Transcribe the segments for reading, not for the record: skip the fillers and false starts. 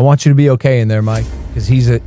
I want you to be okay in there, Mike, because he's a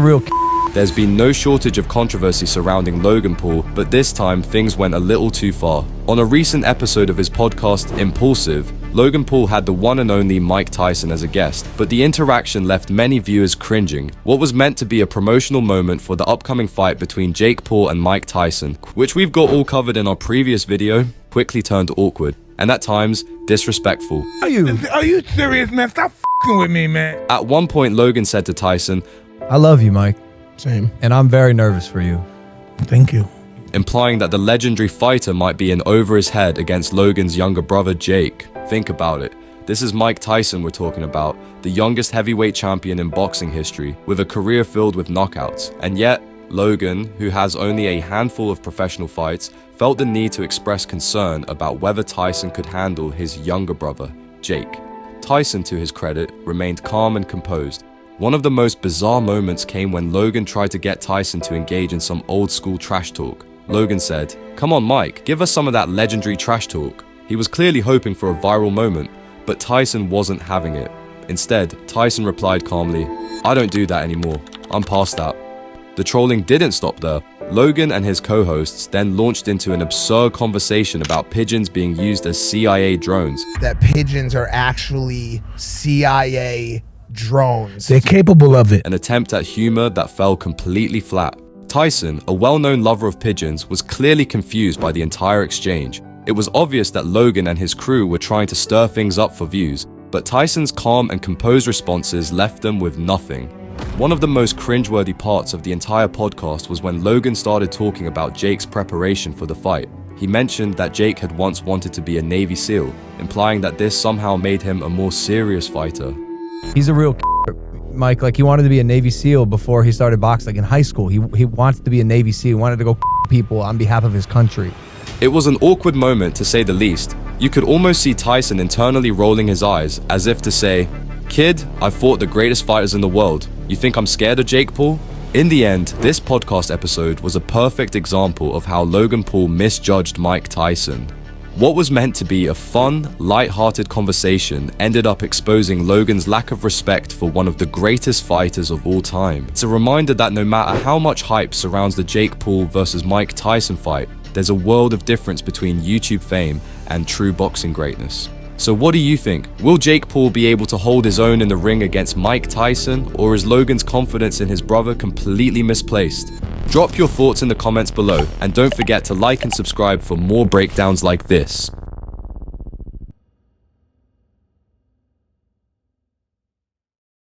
real. There's been no shortage of controversy surrounding Logan Paul, but this time things went a little too far. On a recent episode of his podcast, Impulsive, Logan Paul had the one and only Mike Tyson as a guest, but the interaction left many viewers cringing. What was meant to be a promotional moment for the upcoming fight between Jake Paul and Mike Tyson, which we've got all covered in our previous video, quickly turned awkward, and at times, disrespectful. Are you serious, man? Stop f***ing with me, man. At one point, Logan said to Tyson, I love you, Mike. Same. And I'm very nervous for you. Thank you. implying that the legendary fighter might be in over his head against Logan's younger brother Jake. Think about it. This is Mike Tyson we're talking about, the youngest heavyweight champion in boxing history, with a career filled with knockouts. And yet, Logan, who has only a handful of professional fights, felt the need to express concern about whether Tyson could handle his younger brother, Jake. Tyson, to his credit, remained calm and composed. One of the most bizarre moments came when Logan tried to get Tyson to engage in some old school trash talk. Logan said, "Come on Mike, give us some of that legendary trash talk." He was clearly hoping for a viral moment, but Tyson wasn't having it. Instead, Tyson replied calmly, "I don't do that anymore. I'm past that." The trolling didn't stop there. Logan and his co-hosts then launched into an absurd conversation about pigeons being used as CIA drones. That pigeons are actually CIA drones. They're capable of it. An attempt at humor that fell completely flat. Tyson, a well-known lover of pigeons, was clearly confused by the entire exchange. It was obvious that Logan and his crew were trying to stir things up for views, but Tyson's calm and composed responses left them with nothing. One of the most cringeworthy parts of the entire podcast was when Logan started talking about Jake's preparation for the fight. He mentioned that Jake had once wanted to be a Navy SEAL, implying that this somehow made him a more serious fighter. He's a real Mike. Like, he wanted to be a Navy SEAL before he started boxing. Like in high school, he wanted to be a Navy SEAL. He wanted to go people on behalf of his country. It was an awkward moment, to say the least. You could almost see Tyson internally rolling his eyes, as if to say, "Kid, I've fought the greatest fighters in the world. You think I'm scared of Jake Paul?" In the end, this podcast episode was a perfect example of how Logan Paul misjudged Mike Tyson. What was meant to be a fun, light-hearted conversation ended up exposing Logan's lack of respect for one of the greatest fighters of all time. It's a reminder that no matter how much hype surrounds the Jake Paul versus Mike Tyson fight, there's a world of difference between YouTube fame and true boxing greatness. So what do you think? Will Jake Paul be able to hold his own in the ring against Mike Tyson, or is Logan's confidence in his brother completely misplaced? Drop your thoughts in the comments below, and don't forget to like and subscribe for more breakdowns like this.